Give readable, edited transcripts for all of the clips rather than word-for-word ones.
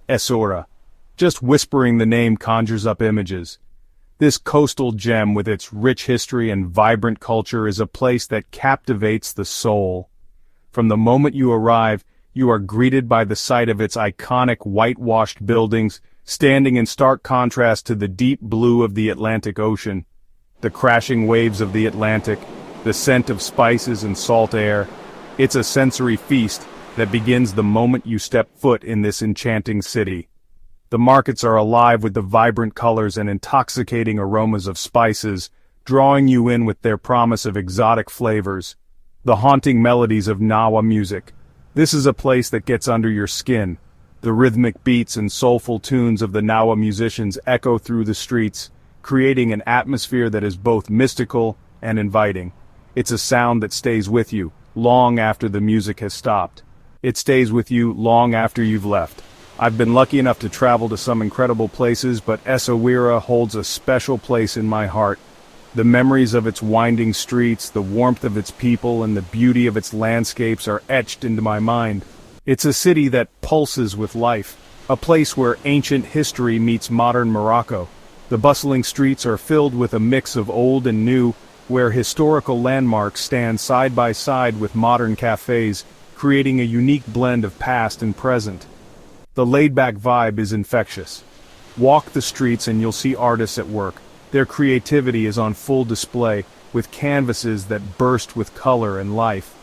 Essaouira. Just whispering the name conjures up images. This coastal gem with its rich history and vibrant culture is a place that captivates the soul. From the moment you arrive, you are greeted by the sight of its iconic whitewashed buildings, standing in stark contrast to the deep blue of the Atlantic Ocean. The crashing waves of the Atlantic, the scent of spices and salt air. It's a sensory feast that begins the moment you step foot in this enchanting city. The markets are alive with the vibrant colors and intoxicating aromas of spices, drawing you in with their promise of exotic flavors. The haunting melodies of Nawa music. This is a place that gets under your skin. The rhythmic beats and soulful tunes of the Nawa musicians echo through the streets, creating an atmosphere that is both mystical and inviting. It's a sound that stays with you, long after the music has stopped. It stays with you long after you've left. I've been lucky enough to travel to some incredible places, but Essaouira holds a special place in my heart. The memories of its winding streets, the warmth of its people, and the beauty of its landscapes are etched into my mind. It's a city that pulses with life, a place where ancient history meets modern Morocco. The bustling streets are filled with a mix of old and new, where historical landmarks stand side by side with modern cafes, creating a unique blend of past and present. The laid-back vibe is infectious. Walk the streets and you'll see artists at work. Their creativity is on full display, with canvases that burst with color and life.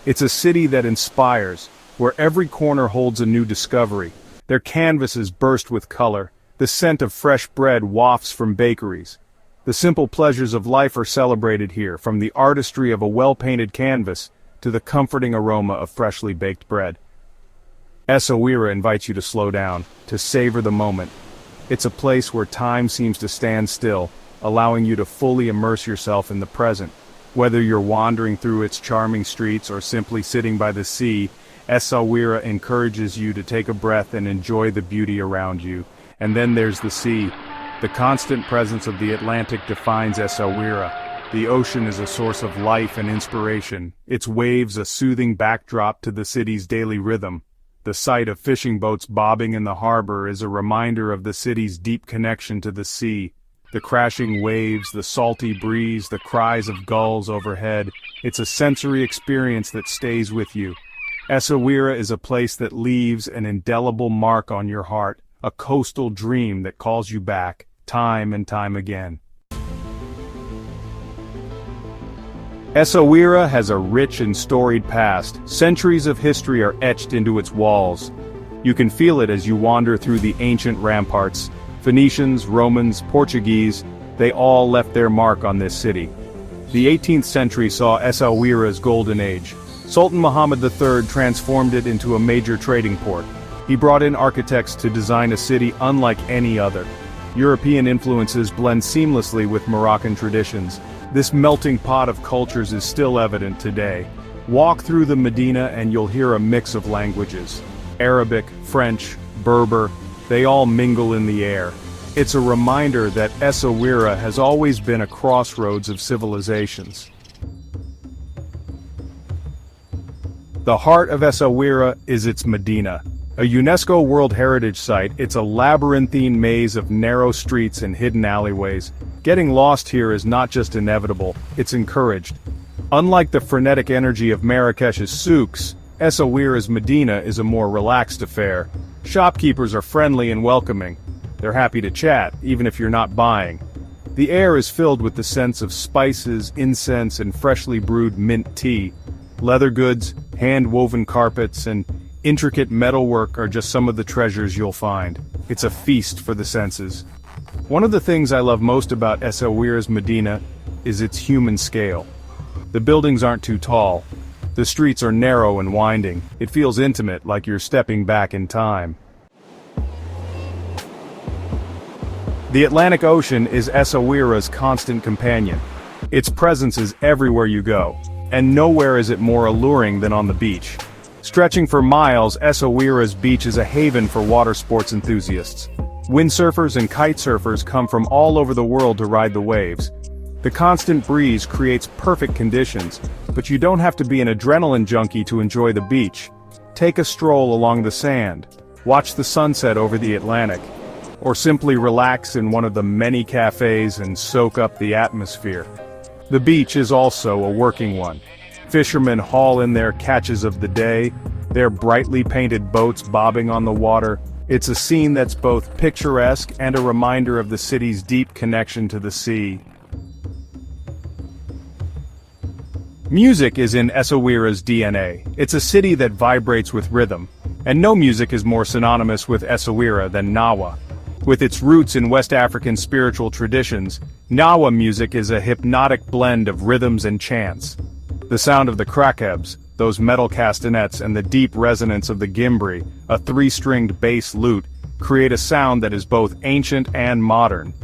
It's a city that inspires, where every corner holds a new discovery. Their canvases burst with color. The scent of fresh bread wafts from bakeries. The simple pleasures of life are celebrated here, from the artistry of a well-painted canvas to the comforting aroma of freshly baked bread. Essaouira invites you to slow down, to savor the moment. It's a place where time seems to stand still, allowing you to fully immerse yourself in the present. Whether you're wandering through its charming streets or simply sitting by the sea, Essaouira encourages you to take a breath and enjoy the beauty around you. And then there's the sea. The constant presence of the Atlantic defines Essaouira. The ocean is a source of life and inspiration, its waves a soothing backdrop to the city's daily rhythm. The sight of fishing boats bobbing in the harbor is a reminder of the city's deep connection to the sea. The crashing waves, the salty breeze, the cries of gulls overhead. It's a sensory experience that stays with you. Essaouira is a place that leaves an indelible mark on your heart, a coastal dream that calls you back, time and time again. Essaouira has a rich and storied past. Centuries of history are etched into its walls. You can feel it as you wander through the ancient ramparts. Phoenicians, Romans, Portuguese, they all left their mark on this city. The 18th century saw Essaouira's golden age. Sultan Muhammad III transformed it into a major trading port. He brought in architects to design a city unlike any other. European influences blend seamlessly with Moroccan traditions. This melting pot of cultures is still evident today. Walk through the Medina and you'll hear a mix of languages. Arabic, French, Berber, they all mingle in the air. It's a reminder that Essaouira has always been a crossroads of civilizations. The heart of Essaouira is its Medina. A UNESCO World Heritage Site, it's a labyrinthine maze of narrow streets and hidden alleyways. Getting lost here is not just inevitable, it's encouraged. Unlike the frenetic energy of Marrakesh's souks, Essaouira's Medina is a more relaxed affair. Shopkeepers are friendly and welcoming. They're happy to chat, even if you're not buying. The air is filled with the scents of spices, incense, and freshly brewed mint tea. Leather goods, hand-woven carpets, and intricate metalwork are just some of the treasures you'll find. It's a feast for the senses. One of the things I love most about Essaouira's Medina is its human scale. The buildings aren't too tall. The streets are narrow and winding. It feels intimate, like you're stepping back in time. The Atlantic Ocean is Essaouira's constant companion. Its presence is everywhere you go, and nowhere is it more alluring than on the beach. Stretching for miles, Essaouira's beach is a haven for water sports enthusiasts. Windsurfers and kite surfers come from all over the world to ride the waves. The constant breeze creates perfect conditions, but you don't have to be an adrenaline junkie to enjoy the beach. Take a stroll along the sand. watch the sunset over the Atlantic, or simply relax in one of the many cafes and soak up the atmosphere. The beach is also a working one. Fishermen haul in their catches of the day, their brightly painted boats bobbing on the water. It's a scene that's both picturesque and a reminder of the city's deep connection to the sea. Music is in Essaouira's DNA. It's a city that vibrates with rhythm, and no music is more synonymous with Essaouira than Nawa. With its roots in West African spiritual traditions, Nawa music is a hypnotic blend of rhythms and chants. The sound of the krakebs, those metal castanets, and the deep resonance of the gimbri, a three-stringed bass lute, create a sound that is both ancient and modern.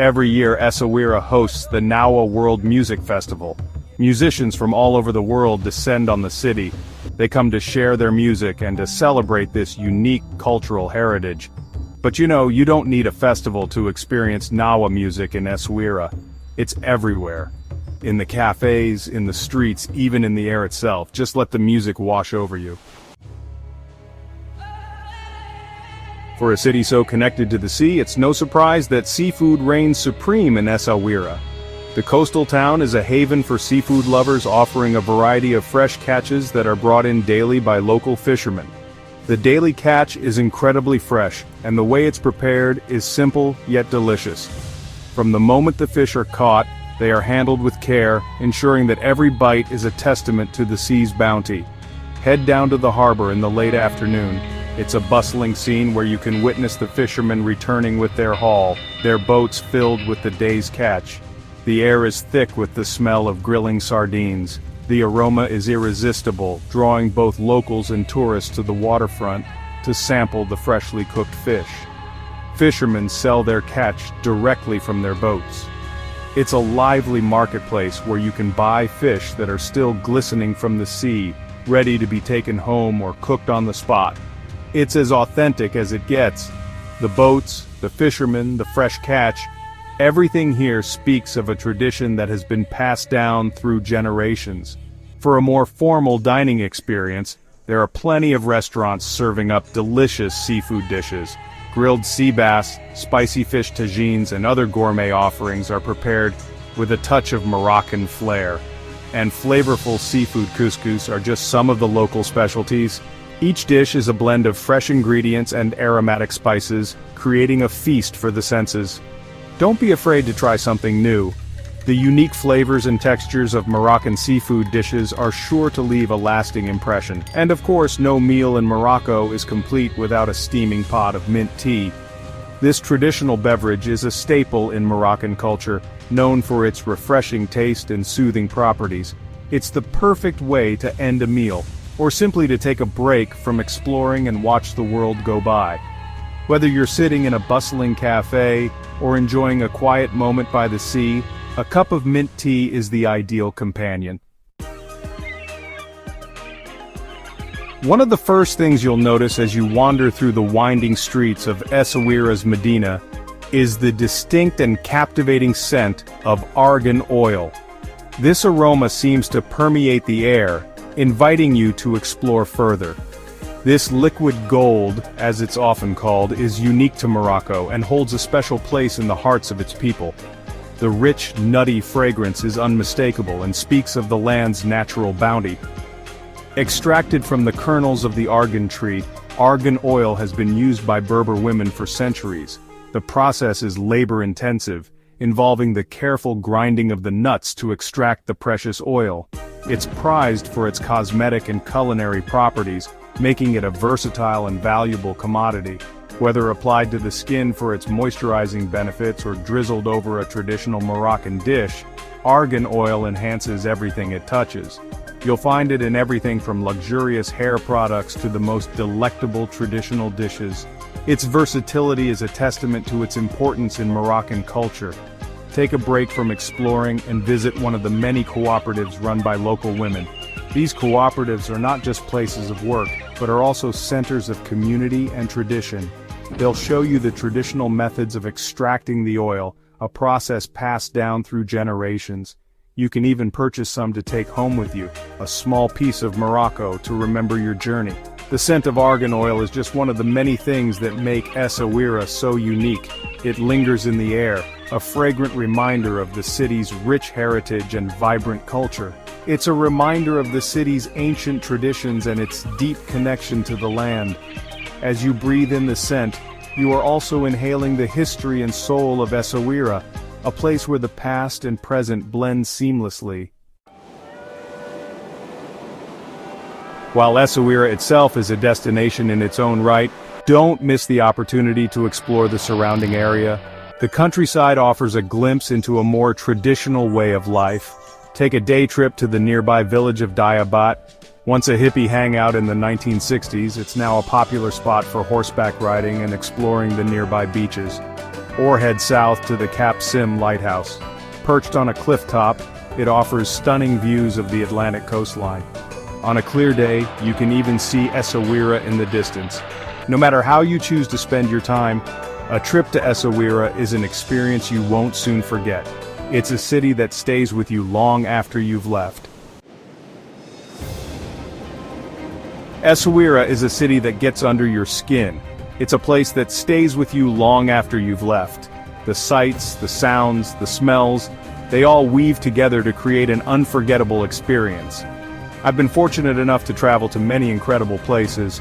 Every year Essaouira hosts the Nawa World Music Festival. Musicians from all over the world descend on the city. They come to share their music and to celebrate this unique cultural heritage. But you don't need a festival to experience Nawa music in Essaouira. It's everywhere. In the cafes, in the streets, even in the air itself. Just let the music wash over you. For a city so connected to the sea, it's no surprise that seafood reigns supreme in Essaouira. The coastal town is a haven for seafood lovers, offering a variety of fresh catches that are brought in daily by local fishermen. The daily catch is incredibly fresh, and the way it's prepared is simple yet delicious. From the moment the fish are caught, they are handled with care, ensuring that every bite is a testament to the sea's bounty. Head down to the harbor in the late afternoon. It's a bustling scene where you can witness the fishermen returning with their haul, their boats filled with the day's catch. The air is thick with the smell of grilling sardines. The aroma is irresistible, drawing both locals and tourists to the waterfront to sample the freshly cooked fish. Fishermen sell their catch directly from their boats. It's a lively marketplace where you can buy fish that are still glistening from the sea, ready to be taken home or cooked on the spot. It's as authentic as it gets. The boats, the fishermen, the fresh catch, everything here speaks of a tradition that has been passed down through generations. For a more formal dining experience, there are plenty of restaurants serving up delicious seafood dishes. Grilled sea bass, spicy fish tagines, and other gourmet offerings are prepared with a touch of Moroccan flair. And flavorful seafood couscous are just some of the local specialties. Each dish is a blend of fresh ingredients and aromatic spices, creating a feast for the senses. Don't be afraid to try something new. The unique flavors and textures of Moroccan seafood dishes are sure to leave a lasting impression. And of course, no meal in Morocco is complete without a steaming pot of mint tea. This traditional beverage is a staple in Moroccan culture, known for its refreshing taste and soothing properties. It's the perfect way to end a meal, or simply to take a break from exploring and watch the world go by. Whether you're sitting in a bustling cafe, or enjoying a quiet moment by the sea, a cup of mint tea is the ideal companion. One of the first things you'll notice as you wander through the winding streets of Essaouira's Medina is the distinct and captivating scent of argan oil. This aroma seems to permeate the air, inviting you to explore further. This liquid gold, as it's often called, is unique to Morocco and holds a special place in the hearts of its people. The rich, nutty fragrance is unmistakable and speaks of the land's natural bounty. Extracted from the kernels of the argan tree, argan oil has been used by Berber women for centuries. The process is labor-intensive, involving the careful grinding of the nuts to extract the precious oil. It's prized for its cosmetic and culinary properties, making it a versatile and valuable commodity. Whether applied to the skin for its moisturizing benefits or drizzled over a traditional Moroccan dish, argan oil enhances everything it touches. You'll find it in everything from luxurious hair products to the most delectable traditional dishes. Its versatility is a testament to its importance in Moroccan culture. Take a break from exploring and visit one of the many cooperatives run by local women. These cooperatives are not just places of work, but are also centers of community and tradition. They'll show you the traditional methods of extracting the oil, a process passed down through generations. You can even purchase some to take home with you, a small piece of Morocco to remember your journey. The scent of argan oil is just one of the many things that make Essaouira so unique. It lingers in the air, a fragrant reminder of the city's rich heritage and vibrant culture. It's a reminder of the city's ancient traditions and its deep connection to the land. As you breathe in the scent, you are also inhaling the history and soul of Essaouira, a place where the past and present blend seamlessly. While Essaouira itself is a destination in its own right, don't miss the opportunity to explore the surrounding area. The countryside offers a glimpse into a more traditional way of life. Take a day trip to the nearby village of Diabat. Once a hippie hangout in the 1960s, it's now a popular spot for horseback riding and exploring the nearby beaches. Or head south to the Cap Sim Lighthouse. Perched on a cliff top, it offers stunning views of the Atlantic coastline. On a clear day, you can even see Essaouira in the distance. No matter how you choose to spend your time, a trip to Essaouira is an experience you won't soon forget. It's a city that stays with you long after you've left. Essaouira is a city that gets under your skin. It's a place that stays with you long after you've left. The sights, the sounds, the smells, they all weave together to create an unforgettable experience. I've been fortunate enough to travel to many incredible places,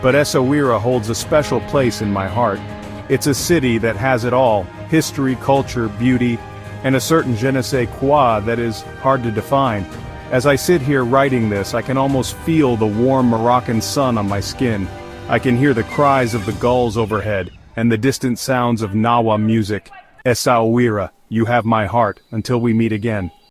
but Essaouira holds a special place in my heart. It's a city that has it all: history, culture, beauty, and a certain je ne sais quoi that is hard to define. As I sit here writing this, I can almost feel the warm Moroccan sun on my skin. I can hear the cries of the gulls overhead, and the distant sounds of Nawa music. Essaouira, you have my heart, until we meet again.